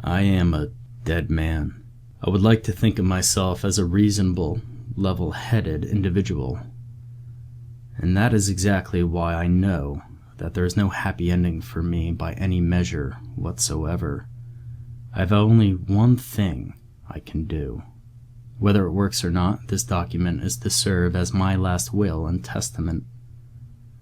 I am a dead man. I would like to think of myself as a reasonable, level-headed individual. And that is exactly why I know that there is no happy ending for me by any measure whatsoever. I have only one thing I can do. Whether it works or not, this document is to serve as my last will and testament.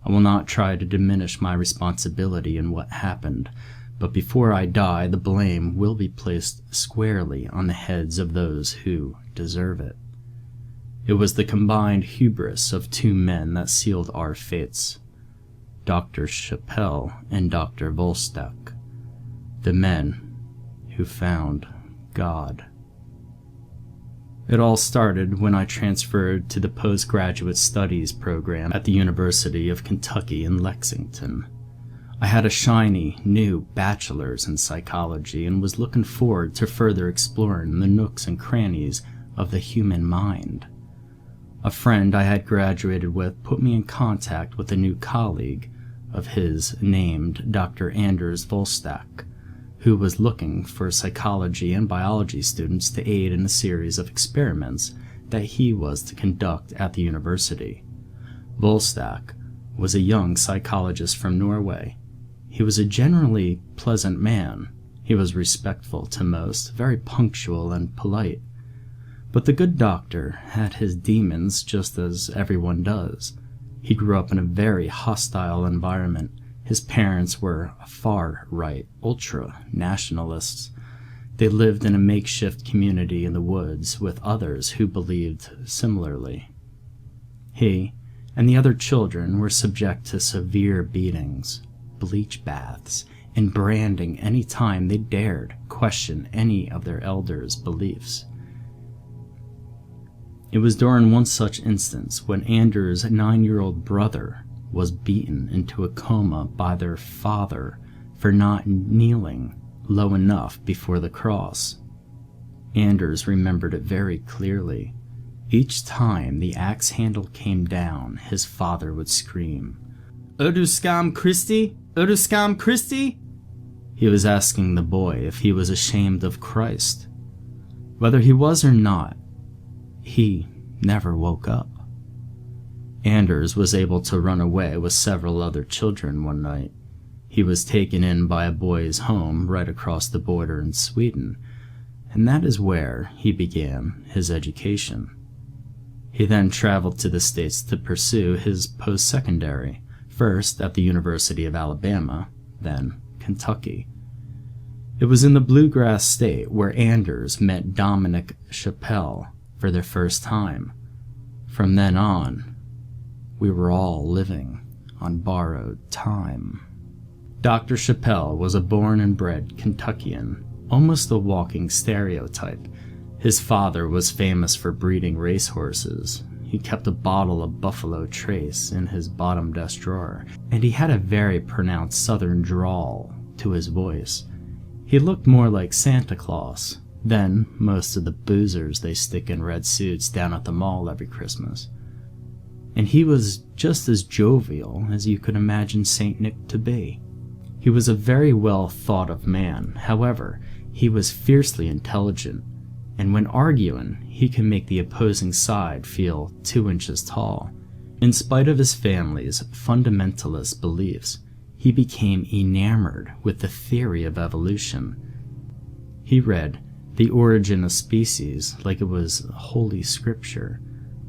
I will not try to diminish my responsibility in what happened, but before I die, the blame will be placed squarely on the heads of those who deserve it. It was the combined hubris of two men that sealed our fates, Dr. Chappelle and Dr. Volstak, the men who found God. It all started when I transferred to the postgraduate studies program at the University of Kentucky in Lexington. I had a shiny, new bachelor's in psychology and was looking forward to further exploring the nooks and crannies of the human mind. A friend I had graduated with put me in contact with a new colleague of his named Dr. Anders Volstak, who was looking for psychology and biology students to aid in a series of experiments that he was to conduct at the university. Volstak was a young psychologist from Norway. He was a generally pleasant man. He was respectful to most, very punctual and polite. But the good doctor had his demons just as everyone does. He grew up in a very hostile environment. His parents were far-right, ultra-nationalists. They lived in a makeshift community in the woods with others who believed similarly. He and the other children were subject to severe beatings, bleach baths, and branding any time they dared question any of their elders' beliefs. It was during one such instance when Anders' 9-year-old brother was beaten into a coma by their father for not kneeling low enough before the cross. Anders remembered it very clearly. Each time the axe handle came down, his father would scream, "Öduskam Christi? Öduskam Christi?" He was asking the boy if he was ashamed of Christ. Whether he was or not, he never woke up. Anders was able to run away with several other children one night. He was taken in by a boys' home right across the border in Sweden, and that is where he began his education. He then traveled to the States to pursue his post-secondary, first at the University of Alabama, then Kentucky. It was in the Bluegrass State where Anders met Dominic Chappelle for their first time. From then on, we were all living on borrowed time. Dr. Chappelle was a born and bred Kentuckian, almost a walking stereotype. His father was famous for breeding racehorses. He kept a bottle of Buffalo Trace in his bottom desk drawer, and he had a very pronounced southern drawl to his voice. He looked more like Santa Claus than most of the boozers they stick in red suits down at the mall every Christmas. And he was just as jovial as you could imagine Saint Nick to be. He was a very well thought of man. However, he was fiercely intelligent, and when arguing, he could make the opposing side feel 2 inches tall. In spite of his family's fundamentalist beliefs, he became enamored with the theory of evolution. He read The Origin of Species like it was holy scripture.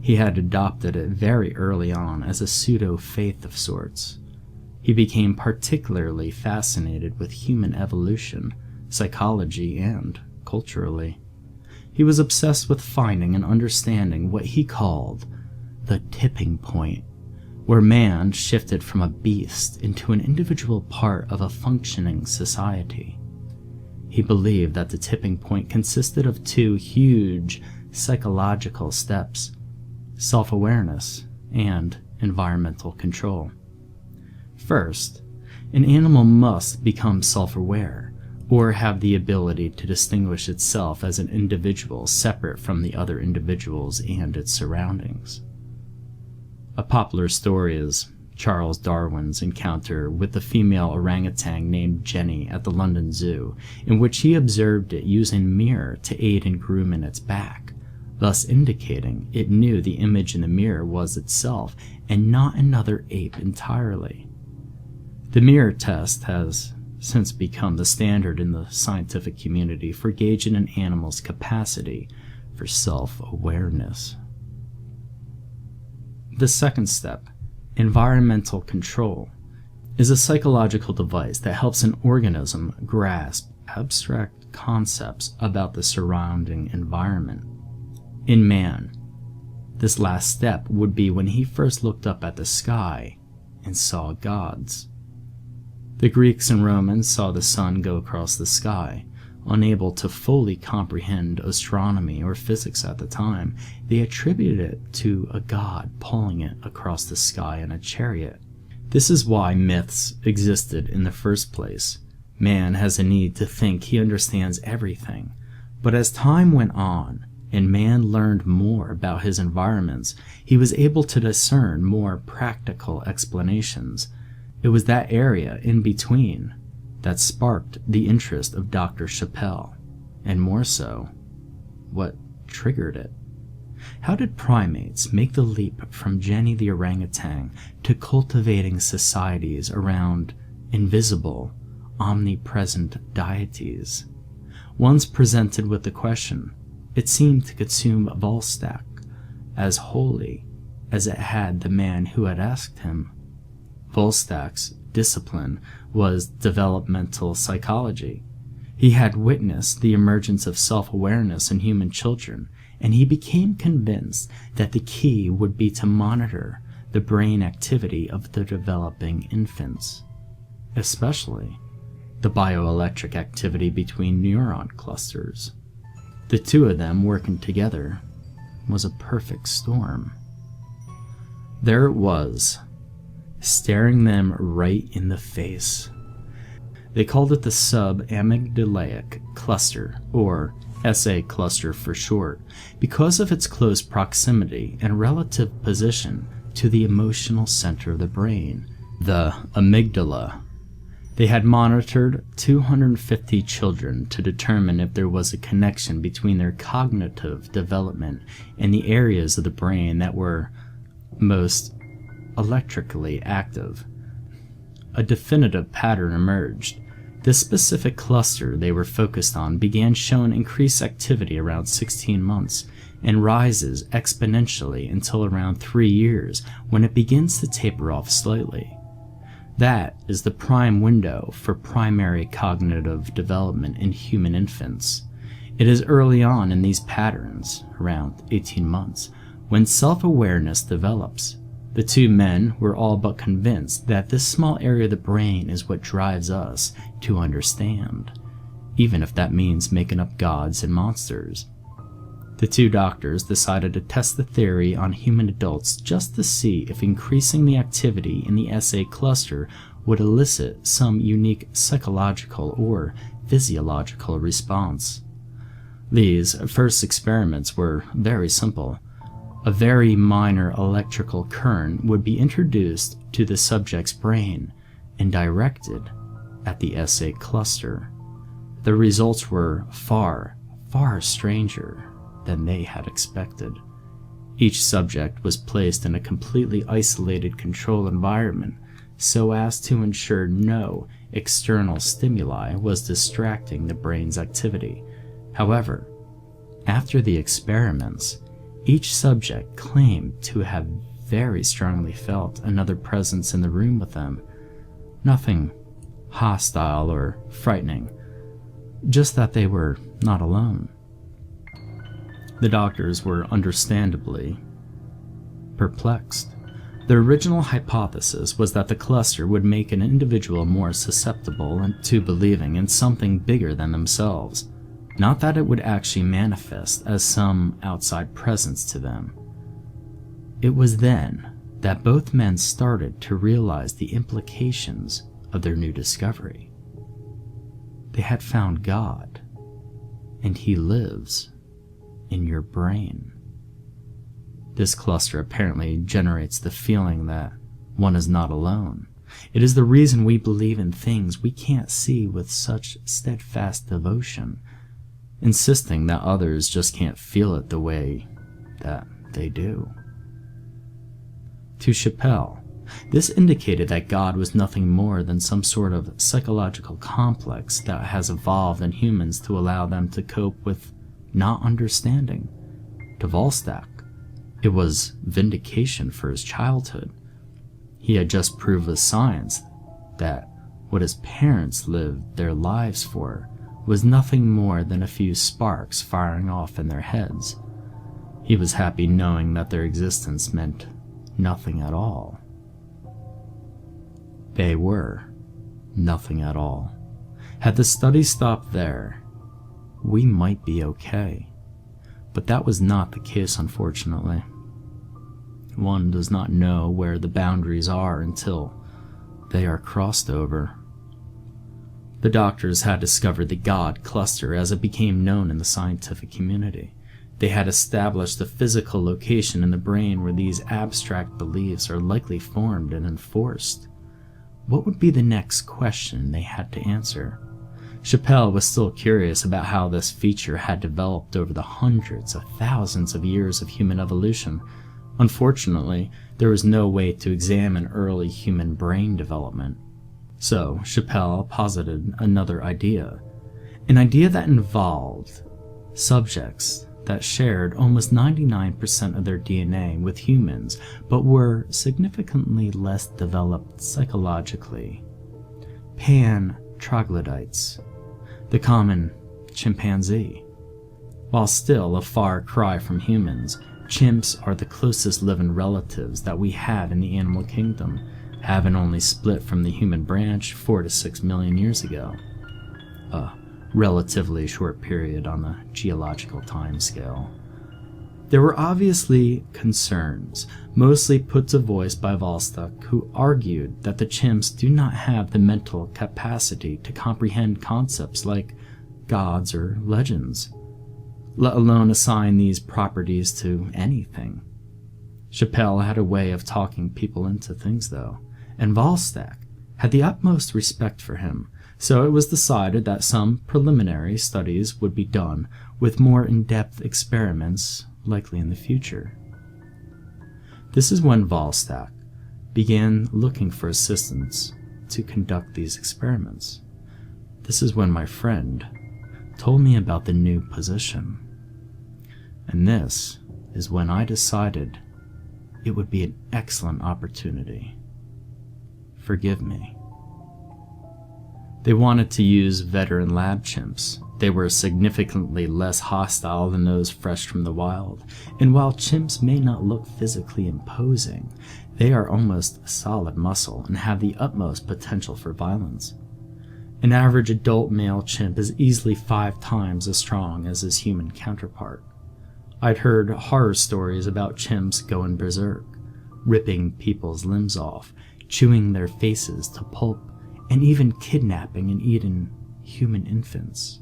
He had adopted it very early on as a pseudo-faith of sorts. He became particularly fascinated with human evolution, psychology, and culturally. He was obsessed with finding and understanding what he called the tipping point, where man shifted from a beast into an individual part of a functioning society. He believed that the tipping point consisted of 2 huge psychological steps: self-awareness and environmental control. First, an animal must become self-aware, or have the ability to distinguish itself as an individual separate from the other individuals and its surroundings. A popular story is Charles Darwin's encounter with the female orangutan named Jenny at the London Zoo, in which he observed it using a mirror to aid in grooming its back, thus indicating it knew the image in the mirror was itself and not another ape entirely. The mirror test has since become the standard in the scientific community for gauging an animal's capacity for self-awareness. The second step, environmental control, is a psychological device that helps an organism grasp abstract concepts about the surrounding environment. In man, this last step would be when he first looked up at the sky and saw gods. The Greeks and Romans saw the sun go across the sky. Unable to fully comprehend astronomy or physics at the time, they attributed it to a god pulling it across the sky in a chariot. This is why myths existed in the first place. Man has a need to think he understands everything, but as time went on, and man learned more about his environments, he was able to discern more practical explanations. It was that area in between that sparked the interest of Dr. Chappelle, and more so, what triggered it. How did primates make the leap from Jenny the orangutan to cultivating societies around invisible, omnipresent deities? Once presented with the question, it seemed to consume Volstak as wholly as it had the man who had asked him. Volstak's discipline was developmental psychology. He had witnessed the emergence of self-awareness in human children, and he became convinced that the key would be to monitor the brain activity of the developing infants, especially the bioelectric activity between neuron clusters. The two of them working together was a perfect storm. There it was, staring them right in the face. They called it the sub-amygdalaic cluster, or SA cluster for short, because of its close proximity and relative position to the emotional center of the brain, the amygdala. They had monitored 250 children to determine if there was a connection between their cognitive development and the areas of the brain that were most electrically active. A definitive pattern emerged. This specific cluster they were focused on began showing increased activity around 16 months and rises exponentially until around 3 years, when it begins to taper off slightly. That is the prime window for primary cognitive development in human infants. It is early on in these patterns, around 18 months, when self-awareness develops. The two men were all but convinced that this small area of the brain is what drives us to understand, even if that means making up gods and monsters. The two doctors decided to test the theory on human adults just to see if increasing the activity in the SA cluster would elicit some unique psychological or physiological response. These first experiments were very simple. A very minor electrical current would be introduced to the subject's brain and directed at the SA cluster. The results were far, far stranger than they had expected. Each subject was placed in a completely isolated control environment so as to ensure no external stimuli was distracting the brain's activity. However, after the experiments, each subject claimed to have very strongly felt another presence in the room with them. Nothing hostile or frightening, just that they were not alone. The doctors were understandably perplexed. The original hypothesis was that the cluster would make an individual more susceptible to believing in something bigger than themselves, not that it would actually manifest as some outside presence to them. It was then that both men started to realize the implications of their new discovery. They had found God, and He lives in your brain. This cluster apparently generates the feeling that one is not alone. It is the reason we believe in things we can't see with such steadfast devotion, insisting that others just can't feel it the way that they do. To Chappelle, this indicated that God was nothing more than some sort of psychological complex that has evolved in humans to allow them to cope with not understanding. To Volstak, it was vindication for his childhood. He had just proved with science that what his parents lived their lives for was nothing more than a few sparks firing off in their heads. He was happy knowing that their existence meant nothing at all. They were nothing at all. Had the study stopped there, we might be okay. But that was not the case, unfortunately. One does not know where the boundaries are until they are crossed over. The doctors had discovered the God cluster as it became known in the scientific community. They had established a physical location in the brain where these abstract beliefs are likely formed and enforced. What would be the next question they had to answer? Chappelle was still curious about how this feature had developed over the hundreds of thousands of years of human evolution. Unfortunately, there was no way to examine early human brain development. So, Chappelle posited another idea. An idea that involved subjects that shared almost 99% of their DNA with humans, but were significantly less developed psychologically. Pan-troglodytes, the common chimpanzee. While still a far cry from humans, chimps are the closest living relatives that we have in the animal kingdom, having only split from the human branch 4 to 6 million years ago. A relatively short period on the geological timescale. There were obviously concerns, mostly put to voice by Volstak, who argued that the chimps do not have the mental capacity to comprehend concepts like gods or legends, let alone assign these properties to anything. Chappelle had a way of talking people into things, though, and Volstak had the utmost respect for him, so it was decided that some preliminary studies would be done, with more in-depth experiments likely in the future. This is when Volstak began looking for assistance to conduct these experiments. This is when my friend told me about the new position. And this is when I decided it would be an excellent opportunity. Forgive me. They wanted to use veteran lab chimps. They were significantly less hostile than those fresh from the wild, and while chimps may not look physically imposing, they are almost solid muscle and have the utmost potential for violence. An average adult male chimp is easily 5 times as strong as his human counterpart. I'd heard horror stories about chimps going berserk, ripping people's limbs off, chewing their faces to pulp, and even kidnapping and eating human infants.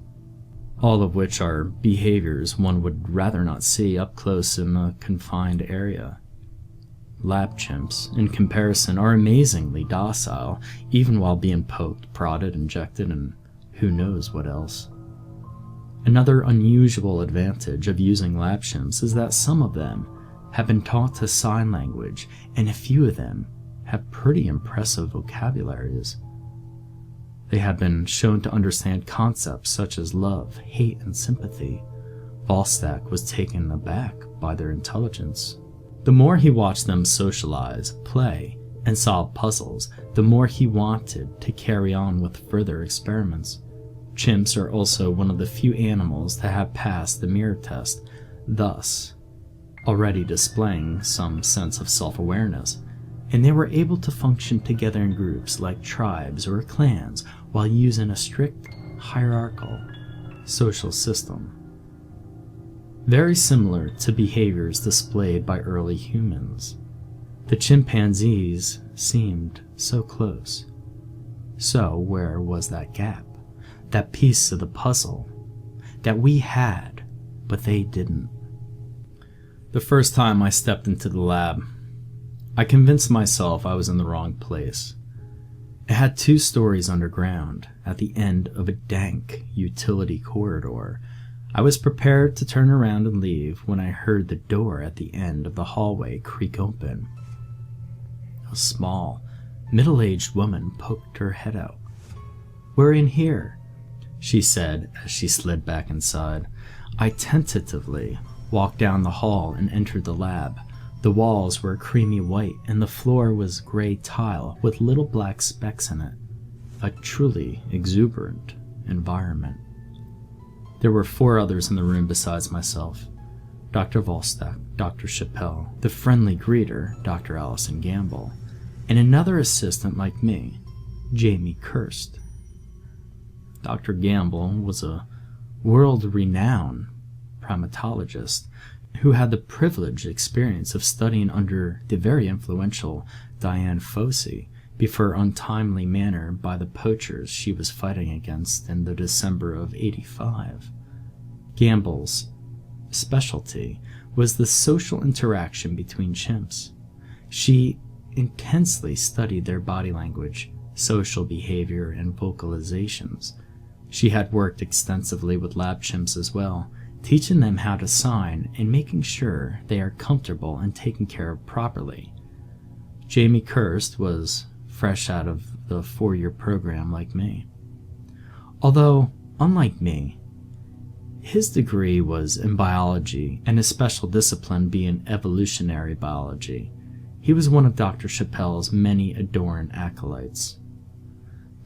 All of which are behaviors one would rather not see up close in a confined area. Lab chimps, in comparison, are amazingly docile, even while being poked, prodded, injected, and who knows what else. Another unusual advantage of using lab chimps is that some of them have been taught to sign language, and a few of them have pretty impressive vocabularies. They have been shown to understand concepts such as love, hate, and sympathy. Volstak was taken aback by their intelligence. The more he watched them socialize, play, and solve puzzles, the more he wanted to carry on with further experiments. Chimps are also one of the few animals to have passed the mirror test, thus already displaying some sense of self-awareness, and they were able to function together in groups like tribes or clans while using a strict hierarchical social system. Very similar to behaviors displayed by early humans. The chimpanzees seemed so close. So where was that gap? That piece of the puzzle that we had, but they didn't. The first time I stepped into the lab, I convinced myself I was in the wrong place. It had 2 stories underground, at the end of a dank utility corridor. I was prepared to turn around and leave when I heard the door at the end of the hallway creak open. A small, middle-aged woman poked her head out. "We're in here," she said as she slid back inside. I tentatively walked down the hall and entered the lab. The walls were creamy white and the floor was gray tile with little black specks in it. A truly exuberant environment. There were 4 others in the room besides myself. Dr. Volstak, Dr. Chappelle, the friendly greeter, Dr. Allison Gamble, and another assistant like me, Jamie Kirst. Dr. Gamble was a world-renowned primatologist who had the privileged experience of studying under the very influential Diane Fossey before her untimely manner by the poachers she was fighting against in the December of '85. Gamble's specialty was the social interaction between chimps. She intensely studied their body language, social behavior, and vocalizations. She had worked extensively with lab chimps as well, teaching them how to sign and making sure they are comfortable and taken care of properly. Jamie Kirst was fresh out of the 4-year program like me. Although, unlike me, his degree was in biology and his special discipline being evolutionary biology. He was one of Dr. Chappelle's many adoring acolytes.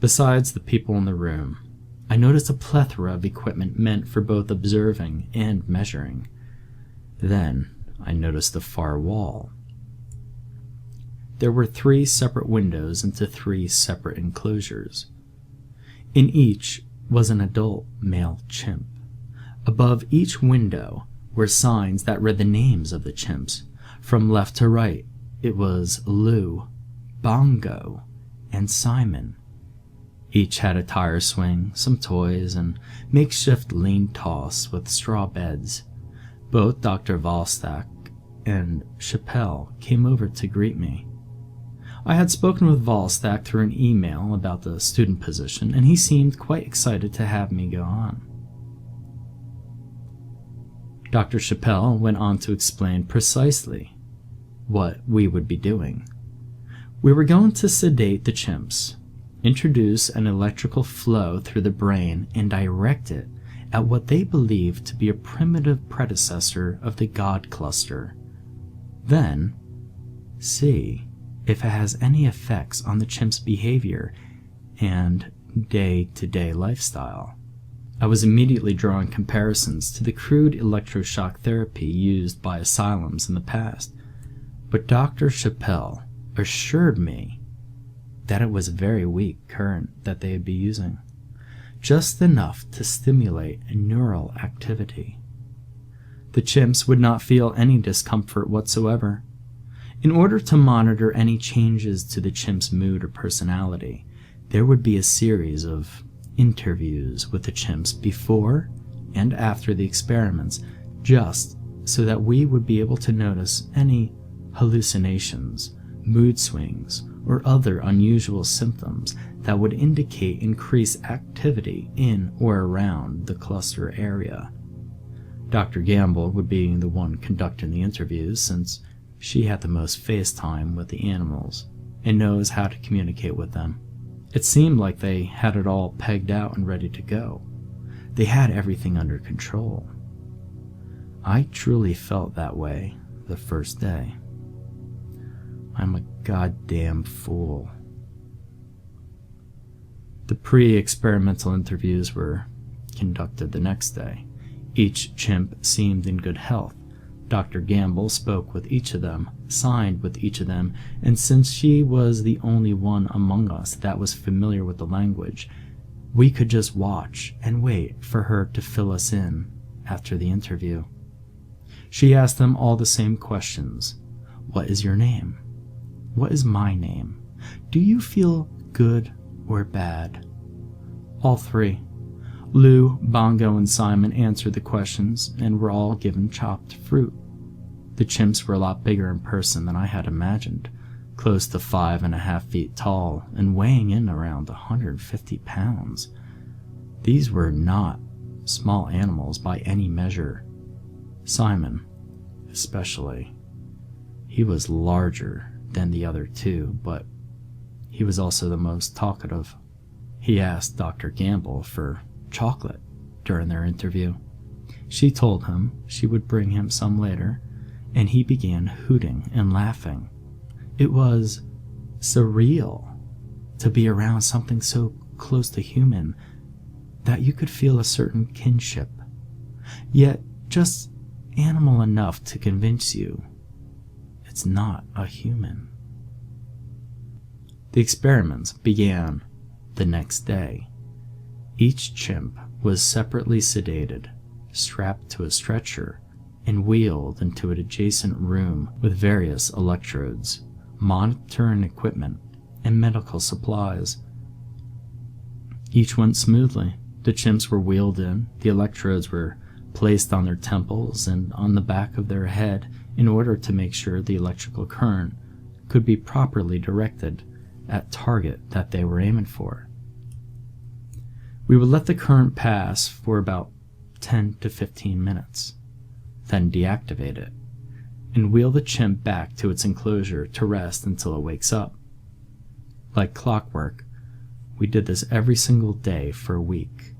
Besides the people in the room, I noticed a plethora of equipment meant for both observing and measuring. Then I noticed the far wall. There were 3 separate windows into 3 separate enclosures. In each was an adult male chimp. Above each window were signs that read the names of the chimps. From left to right, it was Lou, Bongo, and Simon. Each had a tire swing, some toys, and makeshift lean toss with straw beds. Both Dr. Volstak and Chappelle came over to greet me. I had spoken with Volstak through an email about the student position, and he seemed quite excited to have me go on. Dr. Chappelle went on to explain precisely what we would be doing. We were going to sedate the chimps, introduce an electrical flow through the brain, and direct it at what they believed to be a primitive predecessor of the God cluster. Then, see if it has any effects on the chimp's behavior and day-to-day lifestyle. I was immediately drawing comparisons to the crude electroshock therapy used by asylums in the past, but Dr. Chappelle assured me that it was a very weak current that they would be using, just enough to stimulate neural activity. The chimps would not feel any discomfort whatsoever. In order to monitor any changes to the chimp's mood or personality, there would be a series of interviews with the chimps before and after the experiments, just so that we would be able to notice any hallucinations, mood swings, or other unusual symptoms that would indicate increased activity in or around the cluster area. Dr. Gamble would be the one conducting the interviews since she had the most face time with the animals and knows how to communicate with them. It seemed like they had it all pegged out and ready to go. They had everything under control. I truly felt that way the first day. I'm a goddamn fool. The pre-experimental interviews were conducted the next day. Each chimp seemed in good health. Dr. Gamble spoke with each of them, signed with each of them, and since she was the only one among us that was familiar with the language, we could just watch and wait for her to fill us in after the interview. She asked them all the same questions. What is your name? What is my name? Do you feel good or bad? All 3. Lou, Bongo, and Simon answered the questions and were all given chopped fruit. The chimps were a lot bigger in person than I had imagined. close to 5.5 feet tall and weighing in around 150 pounds. These were not small animals by any measure. Simon, especially. He was larger than the other two, but he was also the most talkative. He asked Dr. Campbell for chocolate during their interview. She told him she would bring him some later, and he began hooting and laughing. It was surreal to be around something so close to human that you could feel a certain kinship, yet just animal enough to convince you it's not a human. The experiments began the next day. Each chimp was separately sedated, strapped to a stretcher, and wheeled into an adjacent room with various electrodes, monitoring equipment, and medical supplies. Each went smoothly. The chimps were wheeled in, the electrodes were placed on their temples and on the back of their head in order to make sure the electrical current could be properly directed at target that they were aiming for. We would let the current pass for about 10 to 15 minutes, then deactivate it, and wheel the chimp back to its enclosure to rest until it wakes up. Like clockwork, we did this every single day for a week.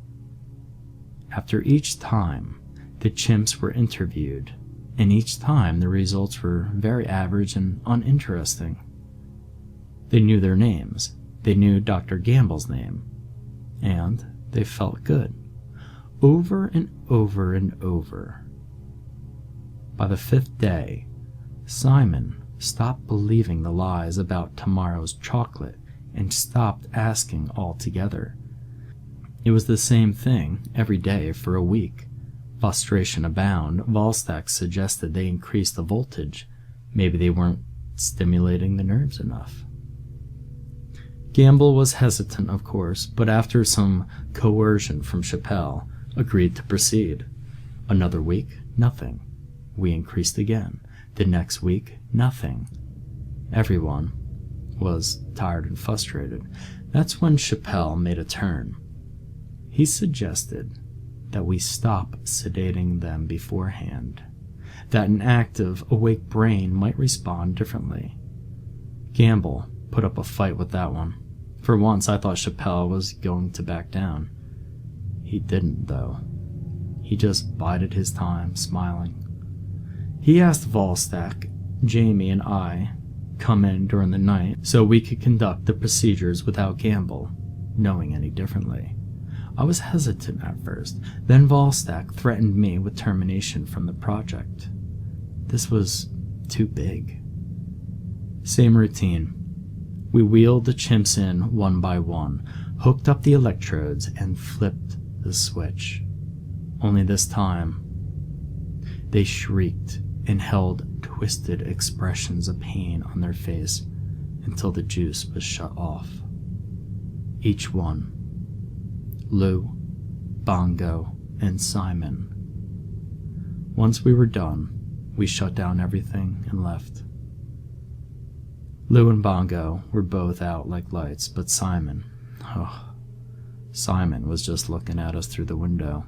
After each time, the chimps were interviewed, and each time the results were very average and uninteresting. They knew their names, they knew Dr. Campbell's name, and they felt good, over and over and over. By the 5th day, Simon stopped believing the lies about tomorrow's chocolate and stopped asking altogether. It was the same thing every day for a week. Frustration abound, Volstak suggested they increase the voltage. Maybe they weren't stimulating the nerves enough. Campbell was hesitant, of course, but after some coercion from Chappelle, agreed to proceed. Another week, nothing. We increased again. The next week, nothing. Everyone was tired and frustrated. That's when Chappelle made a turn. He suggested that we stop sedating them beforehand, that an active, awake brain might respond differently. Campbell put up a fight with that one. For once, I thought Chappelle was going to back down. He didn't, though. He just bided his time, smiling. He asked Volstak, Jamie, and I come in during the night so we could conduct the procedures without Campbell knowing any differently. I was hesitant at first. Then Volstak threatened me with termination from the project. This was too big. Same routine. We wheeled the chimps in one by one, hooked up the electrodes, and flipped the switch. Only this time, they shrieked and held twisted expressions of pain on their face until the juice was shut off. Each one. Lou, Bongo, and Simon. Once we were done, we shut down everything and left. Lou and Bongo were both out like lights, but Simon was just looking at us through the window,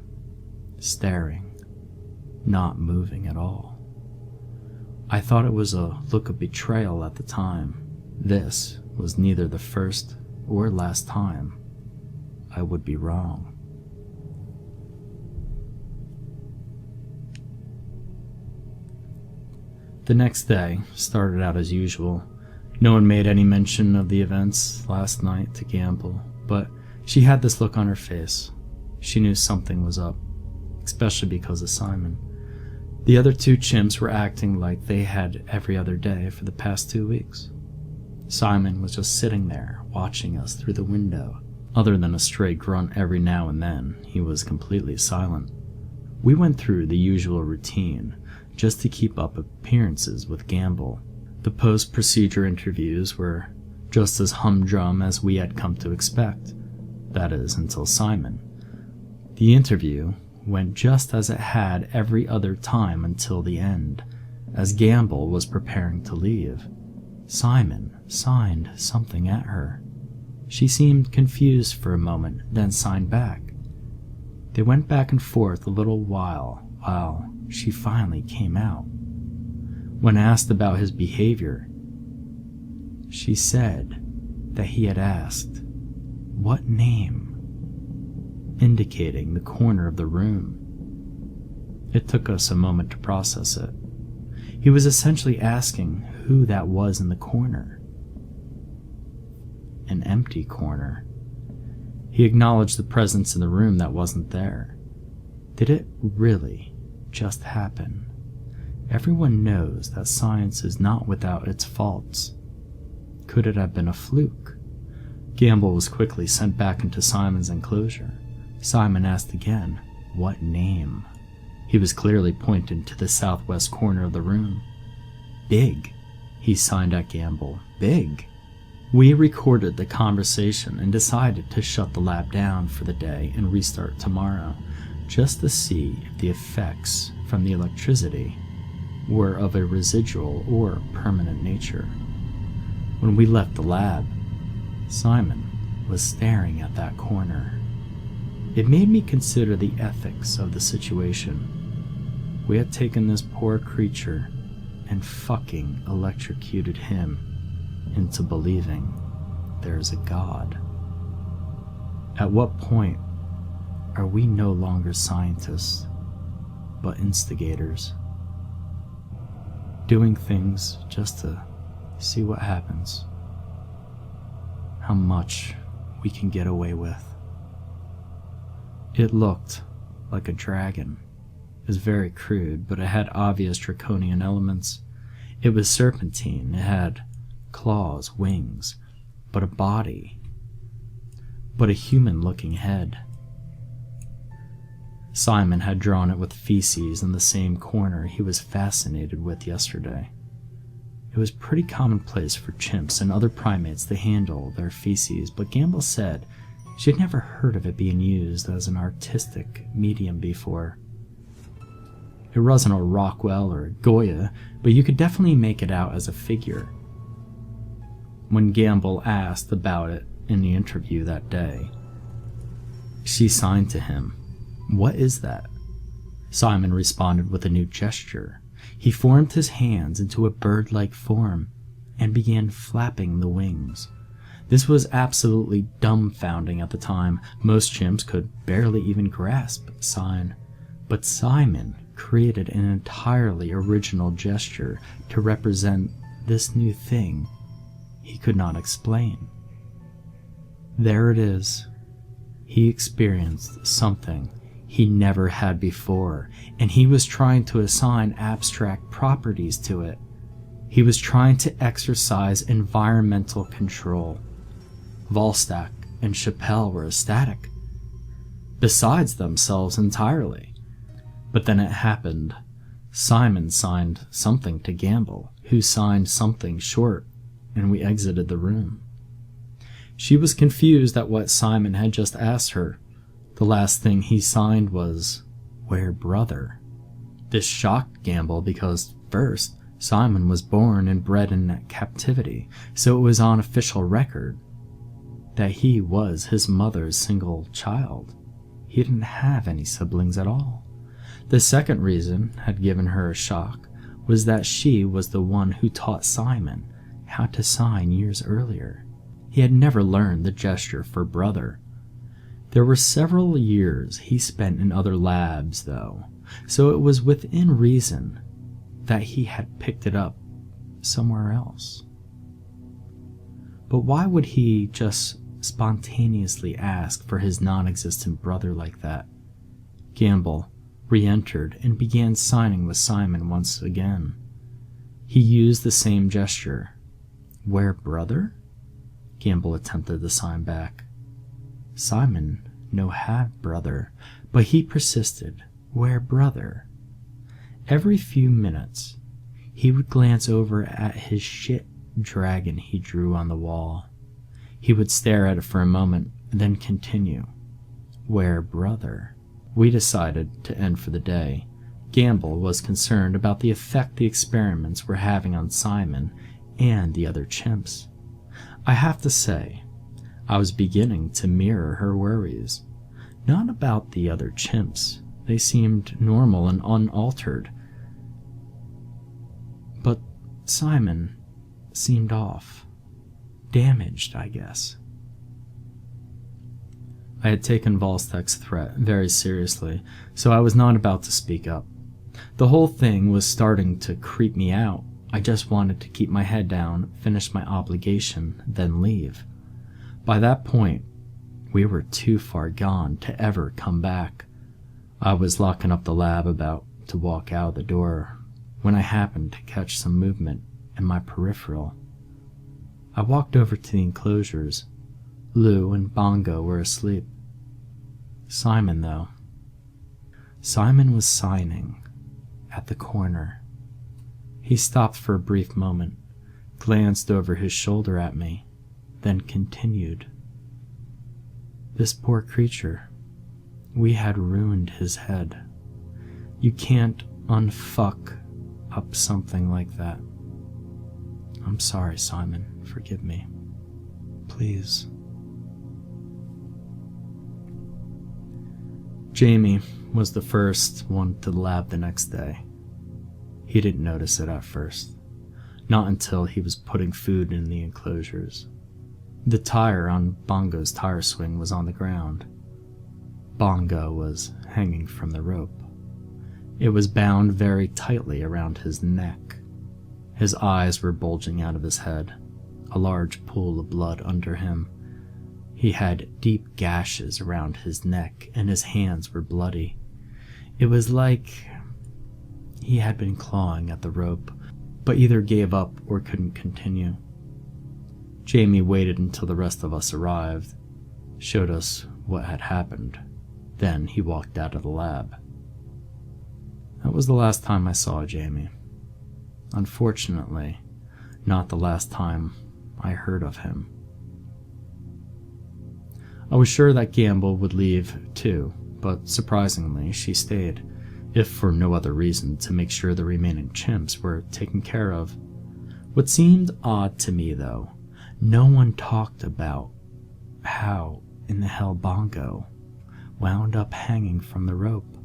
staring, not moving at all. I thought it was a look of betrayal at the time. This was neither the first or last time I would be wrong. The next day started out as usual. No one made any mention of the events last night to Campbell, but she had this look on her face. She knew something was up, especially because of Simon. The other two chimps were acting like they had every other day for the past 2 weeks. Simon was just sitting there, watching us through the window. Other than a stray grunt every now and then, he was completely silent. We went through the usual routine, just to keep up appearances with Campbell. The post-procedure interviews were just as humdrum as we had come to expect. That is, until Simon. The interview went just as it had every other time until the end, as Campbell was preparing to leave. Simon signed something at her. She seemed confused for a moment, then signed back. They went back and forth a little while she finally came out. When asked about his behavior, she said that he had asked, "What name?" indicating the corner of the room. It took us a moment to process it. He was essentially asking who that was in the corner. An empty corner. He acknowledged the presence in the room that wasn't there. Did it really just happen? Everyone knows that science is not without its faults. Could it have been a fluke? Campbell was quickly sent back into Simon's enclosure. Simon asked again, "What name?" He was clearly pointing to the southwest corner of the room. "Big," he signed at Campbell. "Big." We recorded the conversation and decided to shut the lab down for the day and restart tomorrow, just to see if the effects from the electricity were of a residual or permanent nature. When we left the lab, Simon was staring at that corner. It made me consider the ethics of the situation. We had taken this poor creature and fucking electrocuted him into believing there is a God. At what point are we no longer scientists, but instigators? Doing things just to see what happens. How much we can get away with. It looked like a dragon. It was very crude, but it had obvious draconian elements. It was serpentine. It had claws, wings, but a body, but a human-looking head. Simon had drawn it with feces in the same corner he was fascinated with yesterday. It was pretty commonplace for chimps and other primates to handle their feces, but Campbell said she had never heard of it being used as an artistic medium before. It wasn't a Rockwell or a Goya, but you could definitely make it out as a figure. When Campbell asked about it in the interview that day, she signed to him, "What is that?" Simon responded with a new gesture. He formed his hands into a bird-like form and began flapping the wings. This was absolutely dumbfounding at the time. Most chimps could barely even grasp the sign. But Simon created an entirely original gesture to represent this new thing he could not explain. There it is. He experienced something he never had before, and he was trying to assign abstract properties to it. He was trying to exercise environmental control. Volstak and Chappelle were ecstatic, besides themselves entirely. But then it happened. Simon signed something to Campbell, who signed something short, and we exited the room. She was confused at what Simon had just asked her. The last thing he signed was, "Where brother?" This shocked Campbell because, first, Simon was born and bred in captivity, so it was on official record that he was his mother's single child. He didn't have any siblings at all. The second reason had given her a shock was that she was the one who taught Simon how to sign years earlier. He had never learned the gesture for brother. There were several years he spent in other labs, though, so it was within reason that he had picked it up somewhere else. But why would he just spontaneously ask for his non-existent brother like that? Campbell re-entered and began signing with Simon once again. He used the same gesture. "Where brother?" Campbell attempted to sign back. Simon no have brother, but he persisted. "Where brother?" Every few minutes, he would glance over at his shit dragon he drew on the wall. He would stare at it for a moment, then continue. "Where brother?" We decided to end for the day. Campbell was concerned about the effect the experiments were having on Simon, and the other chimps. I have to say, I was beginning to mirror her worries. Not about the other chimps. They seemed normal and unaltered. But Simon seemed off. Damaged, I guess. I had taken Volstak's threat very seriously, so I was not about to speak up. The whole thing was starting to creep me out. I just wanted to keep my head down, finish my obligation, then leave. By that point, we were too far gone to ever come back. I was locking up the lab, about to walk out the door, when I happened to catch some movement in my peripheral. I walked over to the enclosures. Lou and Bongo were asleep. Simon, though. Simon was signing at the corner. He stopped for a brief moment, glanced over his shoulder at me, then continued. This poor creature. We had ruined his head. You can't unfuck up something like that. I'm sorry, Simon. Forgive me. Please. Jamie was the first one to the lab the next day. He didn't notice it at first. Not until he was putting food in the enclosures. The tire on Bongo's tire swing was on the ground. Bongo was hanging from the rope. It was bound very tightly around his neck. His eyes were bulging out of his head, a large pool of blood under him. He had deep gashes around his neck, and his hands were bloody. It was like he had been clawing at the rope, but either gave up or couldn't continue. Jamie waited until the rest of us arrived, showed us what had happened. Then he walked out of the lab. That was the last time I saw Jamie. Unfortunately, not the last time I heard of him. I was sure that Campbell would leave too, but surprisingly she stayed, if for no other reason to make sure the remaining chimps were taken care of. What seemed odd to me, though, no one talked about how in the hell Bongo wound up hanging from the rope.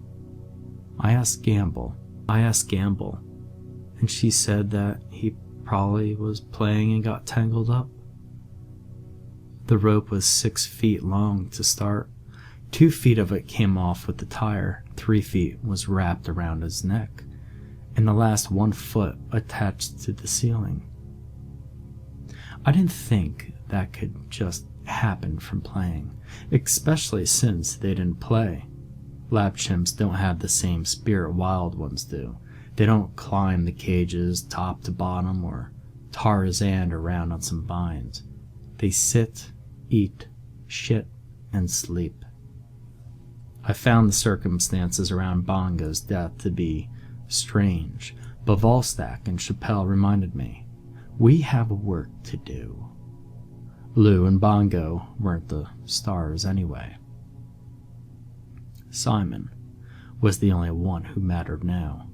I asked Gamble, and she said that he probably was playing and got tangled up. The rope was 6 feet long to start. 2 feet of it came off with the tire, 3 feet was wrapped around his neck, and the last 1 foot attached to the ceiling. I didn't think that could just happen from playing, especially since they didn't play. Lab chimps don't have the same spirit wild ones do. They don't climb the cages top to bottom or Tarzan around on some vines. They sit, eat, shit, and sleep. I found the circumstances around Bongo's death to be strange, but Volstak and Chappelle reminded me, we have work to do. Lou and Bongo weren't the stars anyway. Simon was the only one who mattered now.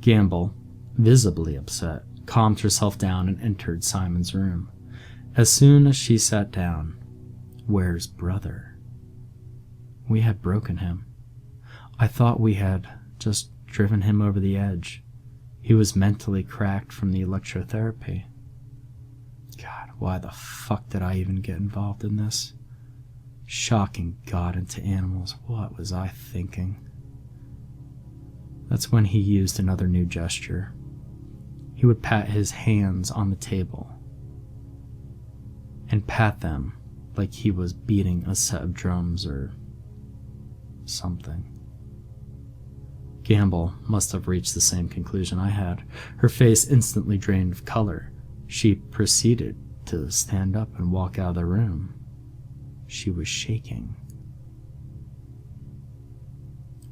Gamble, visibly upset, calmed herself down and entered Simon's room. As soon as she sat down, "Where's brother?" We had broken him. I thought we had just driven him over the edge. He was mentally cracked from the electrotherapy. God, why the fuck did I even get involved in this? Shocking God into animals, what was I thinking? That's when he used another new gesture. He would pat his hands on the table and pat them like he was beating a set of drums or something. Gamble must have reached the same conclusion I had. Her face instantly drained of color. She proceeded to stand up and walk out of the room. She was shaking.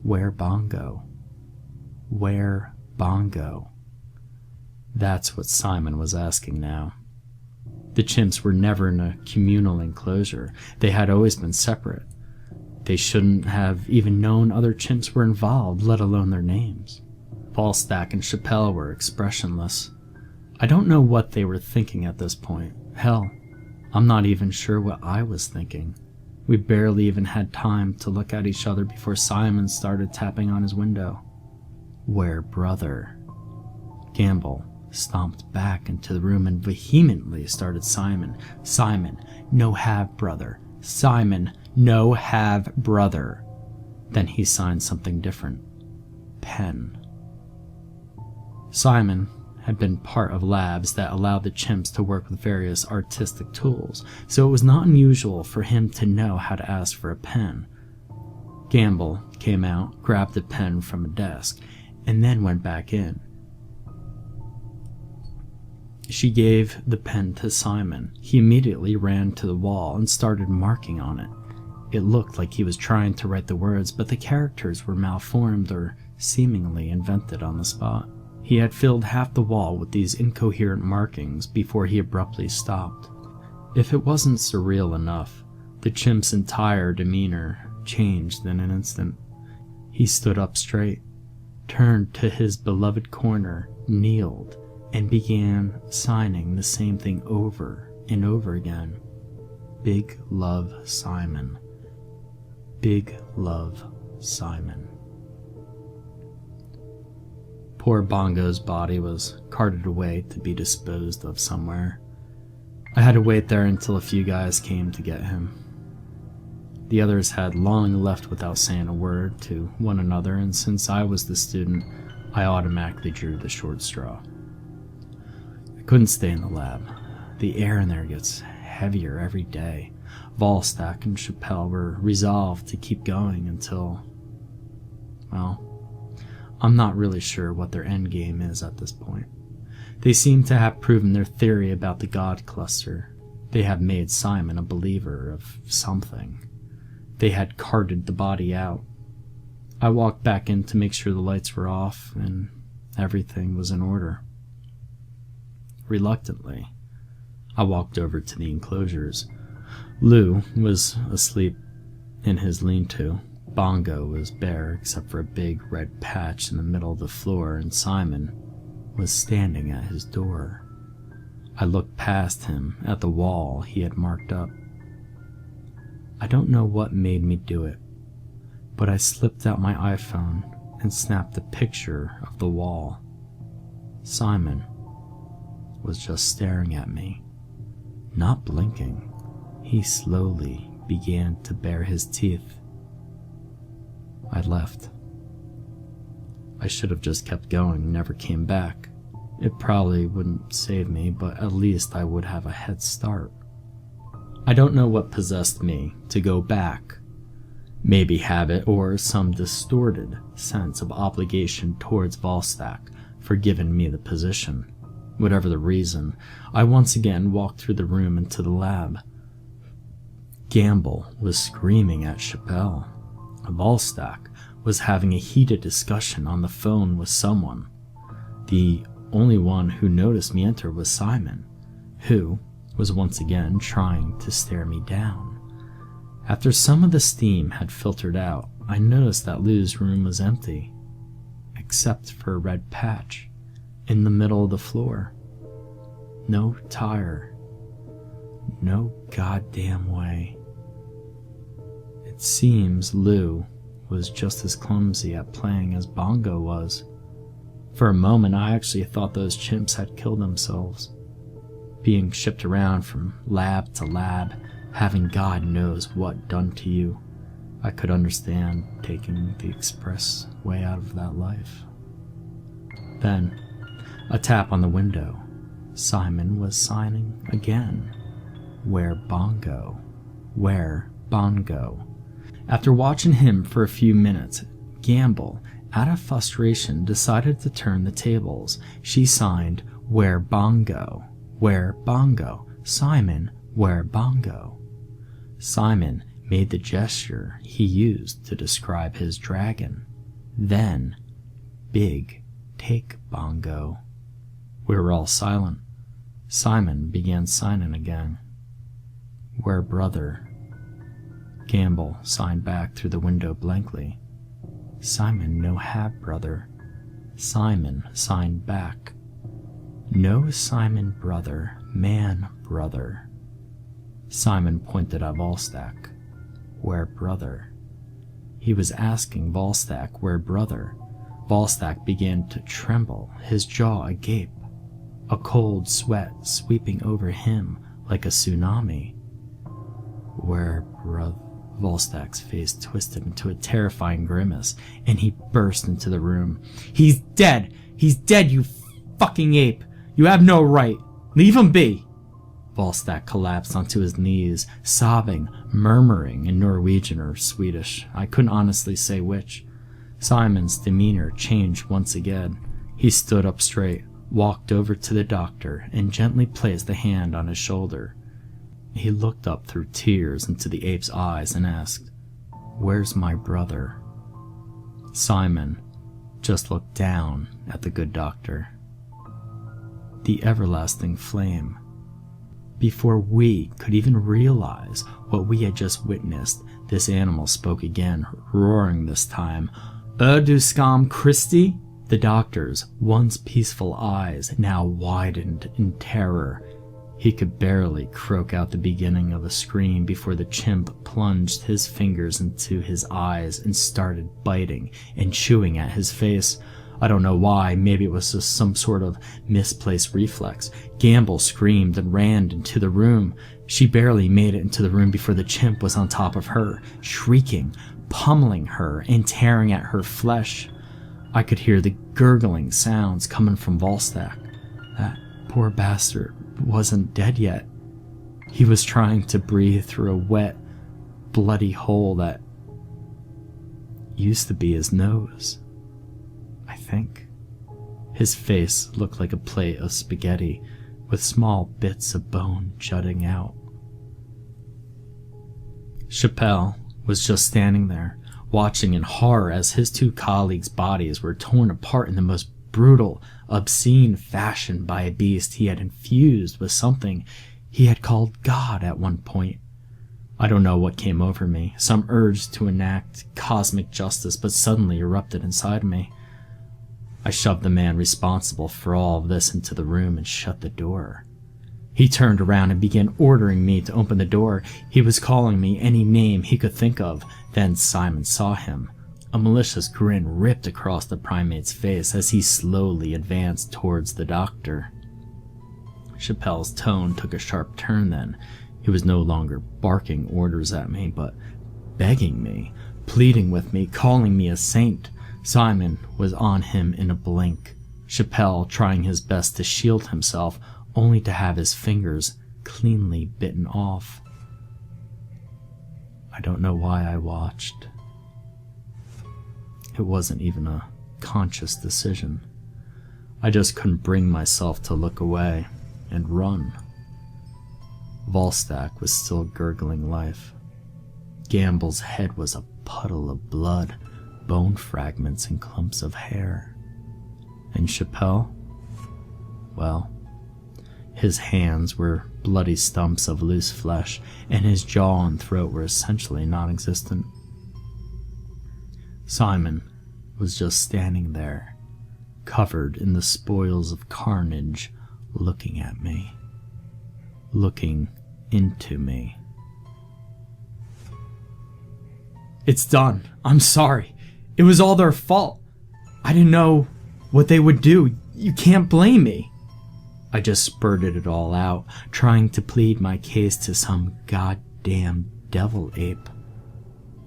Where Bongo? Where Bongo? That's what Simon was asking now. The chimps were never in a communal enclosure. They had always been separate. They shouldn't have even known other chimps were involved, let alone their names. Volstak and Chappelle were expressionless. I don't know what they were thinking at this point. Hell, I'm not even sure what I was thinking. We barely even had time to look at each other before Simon started tapping on his window. Where brother? Campbell stomped back into the room and vehemently started Simon, no have brother. Simon, no have brother. Then he signed something different. Pen. Simon had been part of labs that allowed the chimps to work with various artistic tools, so it was not unusual for him to know how to ask for a pen. Campbell came out, grabbed a pen from a desk, and then went back in. She gave the pen to Simon. He immediately ran to the wall and started marking on it. It looked like he was trying to write the words, but the characters were malformed or seemingly invented on the spot. He had filled half the wall with these incoherent markings before he abruptly stopped. If it wasn't surreal enough, the chimp's entire demeanor changed in an instant. He stood up straight, turned to his beloved corner, kneeled, and began signing the same thing over and over again. Big love, Simon. Big love, Simon. Poor Bongo's body was carted away to be disposed of somewhere. I had to wait there until a few guys came to get him. The others had long left without saying a word to one another, and since I was the student, I automatically drew the short straw. I couldn't stay in the lab. The air in there gets heavier every day. Volstak and Chappelle were resolved to keep going until, well, I'm not really sure what their end game is at this point. They seem to have proven their theory about the God cluster. They have made Simon a believer of something. They had carted the body out. I walked back in to make sure the lights were off and everything was in order. Reluctantly, I walked over to the enclosures. Lou was asleep in his lean-to. Bongo was bare except for a big red patch in the middle of the floor, and Simon was standing at his door. I looked past him at the wall he had marked up. I don't know what made me do it, but I slipped out my iPhone and snapped a picture of the wall. Simon was just staring at me, not blinking. He slowly began to bare his teeth. I left. I should have just kept going and never came back. It probably wouldn't save me, but at least I would have a head start. I don't know what possessed me to go back. Maybe habit or some distorted sense of obligation towards Volstak for giving me the position. Whatever the reason, I once again walked through the room into the lab. Campbell was screaming at Chappelle. Volstak was having a heated discussion on the phone with someone. The only one who noticed me enter was Simon, who was once again trying to stare me down. After some of the steam had filtered out, I noticed that Lou's room was empty, except for a red patch in the middle of the floor. No tire. No goddamn way. It seems Lou was just as clumsy at playing as Bongo was. For a moment, I actually thought those chimps had killed themselves. Being shipped around from lab to lab, having God knows what done to you, I could understand taking the express way out of that life. Then, a tap on the window. Simon was signing again. Where Bongo? Where Bongo? After watching him for a few minutes, Campbell, out of frustration, decided to turn the tables. She signed, Where Bongo? Where Bongo? Simon, where Bongo? Simon made the gesture he used to describe his dragon. Then, big, take Bongo. We were all silent. Simon began signing again. Where brother? Campbell signed back through the window blankly. Simon no have brother. Simon signed back. "No, Simon, brother, man, brother." Simon pointed at Volstak. "Where brother?" He was asking Volstak where brother. Volstak began to tremble, his jaw agape, a cold sweat sweeping over him like a tsunami. "Where brother?" Volstak's face twisted into a terrifying grimace, and he burst into the room. "He's dead! He's dead, you fucking ape! You have no right! Leave him be!" Volstak collapsed onto his knees, sobbing, murmuring in Norwegian or Swedish. I couldn't honestly say which. Simon's demeanor changed once again. He stood up straight, walked over to the doctor, and gently placed a hand on his shoulder. He looked up through tears into the ape's eyes and asked, "Where's my brother?" Simon just looked down at the good doctor. The everlasting flame. Before we could even realize what we had just witnessed, this animal spoke again, roaring this time, Du skam Christi?" The doctor's once peaceful eyes now widened in terror. He could barely croak out the beginning of a scream before the chimp plunged his fingers into his eyes and started biting and chewing at his face. I don't know why, maybe it was just some sort of misplaced reflex. Gamble screamed and ran into the room. She barely made it into the room before the chimp was on top of her, shrieking, pummeling her, and tearing at her flesh. I could hear the gurgling sounds coming from Volstak. That poor bastard wasn't dead yet. He was trying to breathe through a wet, bloody hole that used to be his nose, I think. His face looked like a plate of spaghetti with small bits of bone jutting out. Chappelle was just standing there, watching in horror as his two colleagues' bodies were torn apart in the most brutal, obscene fashion by a beast he had infused with something he had called God at one point. I don't know what came over me, some urge to enact cosmic justice, but suddenly erupted inside me. I shoved the man responsible for all of this into the room and shut the door. He turned around and began ordering me to open the door. He was calling me any name he could think of. Then Simon saw him. A malicious grin ripped across the primate's face as he slowly advanced towards the doctor. Chappelle's tone took a sharp turn then. He was no longer barking orders at me, but begging me, pleading with me, calling me a saint. Simon was on him in a blink, Chappelle trying his best to shield himself, only to have his fingers cleanly bitten off. I don't know why I watched. It wasn't even a conscious decision. I just couldn't bring myself to look away and run. Volstak was still gurgling life. Gamble's head was a puddle of blood, bone fragments and clumps of hair. And Chappelle? Well, his hands were bloody stumps of loose flesh, and his jaw and throat were essentially non-existent. Simon was just standing there, covered in the spoils of carnage, looking at me, looking into me. "It's done. I'm sorry. It was all their fault. I didn't know what they would do. You can't blame me." I just spurted it all out, trying to plead my case to some goddamn devil ape.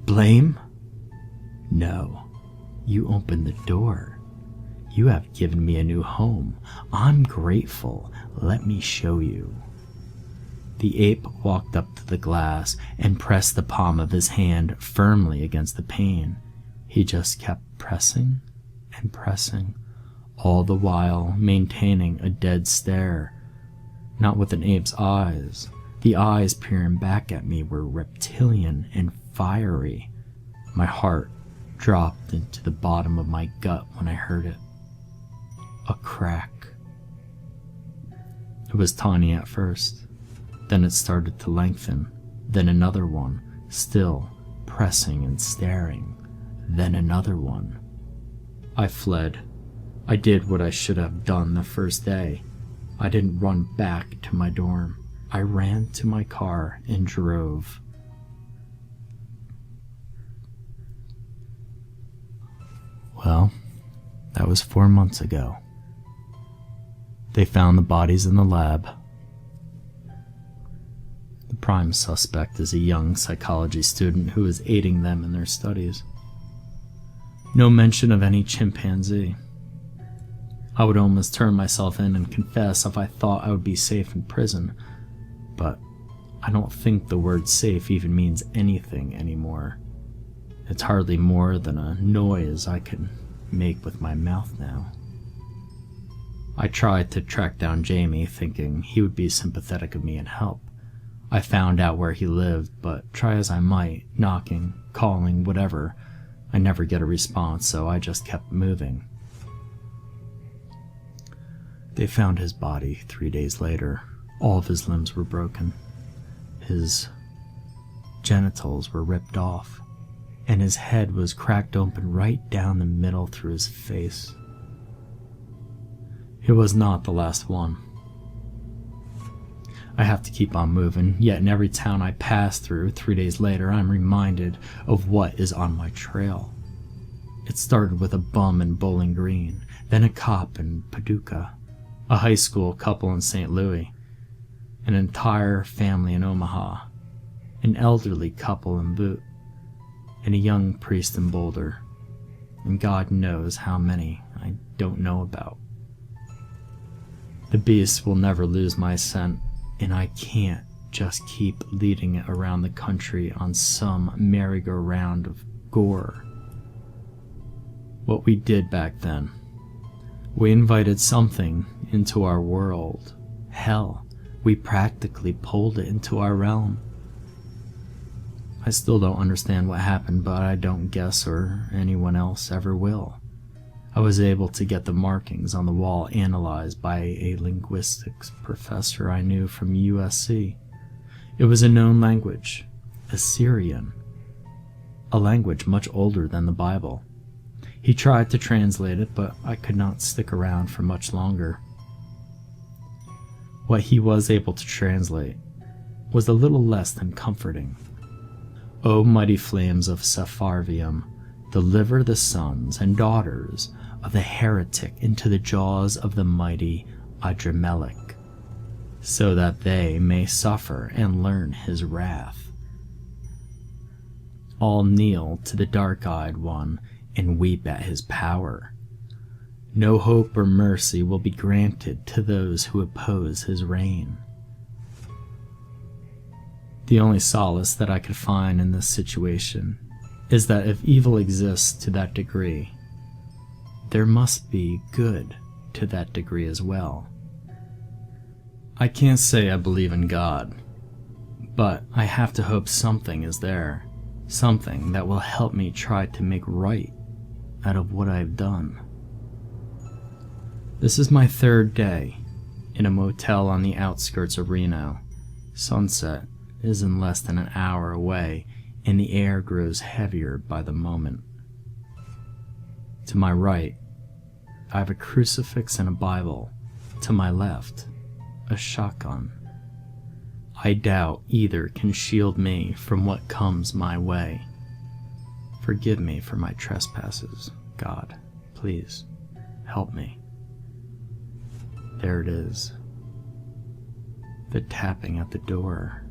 Blame? No. You opened the door. You have given me a new home. I'm grateful. Let me show you. The ape walked up to the glass and pressed the palm of his hand firmly against the pane. He just kept pressing and pressing, all the while maintaining a dead stare. Not with an ape's eyes. The eyes peering back at me were reptilian and fiery. My heart dropped into the bottom of my gut when I heard it. A crack. It was tiny at first. Then it started to lengthen. Then another one, still pressing and staring. Then another one. I fled. I did what I should have done the first day. I didn't run back to my dorm. I ran to my car and drove. Well, that was 4 months ago. They found the bodies in the lab. The prime suspect is a young psychology student who is aiding them in their studies. No mention of any chimpanzee. I would almost turn myself in and confess if I thought I would be safe in prison, but I don't think the word safe even means anything anymore. It's hardly more than a noise I can make with my mouth now. I tried to track down Jamie, thinking he would be sympathetic of me and help. I found out where he lived, but try as I might, knocking, calling, whatever, I never get a response, so I just kept moving. They found his body 3 days later. All of his limbs were broken. His genitals were ripped off, and his head was cracked open right down the middle through his face. It was not the last one. I have to keep on moving, yet in every town I pass through 3 days later, I'm reminded of what is on my trail. It started with a bum in Bowling Green, then a cop in Paducah, a high school couple in St. Louis, an entire family in Omaha, an elderly couple in Butte, and a young priest in Boulder, and God knows how many I don't know about. The beast will never lose my scent, and I can't just keep leading it around the country on some merry-go-round of gore. What we did back then, we invited something into our world. Hell, we practically pulled it into our realm. I still don't understand what happened, but I don't guess or anyone else ever will. I was able to get the markings on the wall analyzed by a linguistics professor I knew from USC. It was a known language, Assyrian, a language much older than the Bible. He tried to translate it, but I could not stick around for much longer. What he was able to translate was a little less than comforting. O mighty flames of Sepharvium, deliver the sons and daughters of the heretic into the jaws of the mighty Adramelech, so that they may suffer and learn his wrath. All kneel to the dark-eyed one and weep at his power. No hope or mercy will be granted to those who oppose his reign. The only solace that I could find in this situation is that if evil exists to that degree, there must be good to that degree as well. I can't say I believe in God, but I have to hope something is there, something that will help me try to make right out of what I've done. This is my 3rd day in a motel on the outskirts of Reno. Sunset is in less than an hour away, and the air grows heavier by the moment. To my right, I have a crucifix and a Bible. To my left, a shotgun. I doubt either can shield me from what comes my way. Forgive me for my trespasses, God. Please, help me. There it is. The tapping at the door.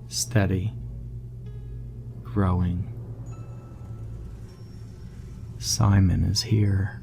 Steady. Growing. Simon is here.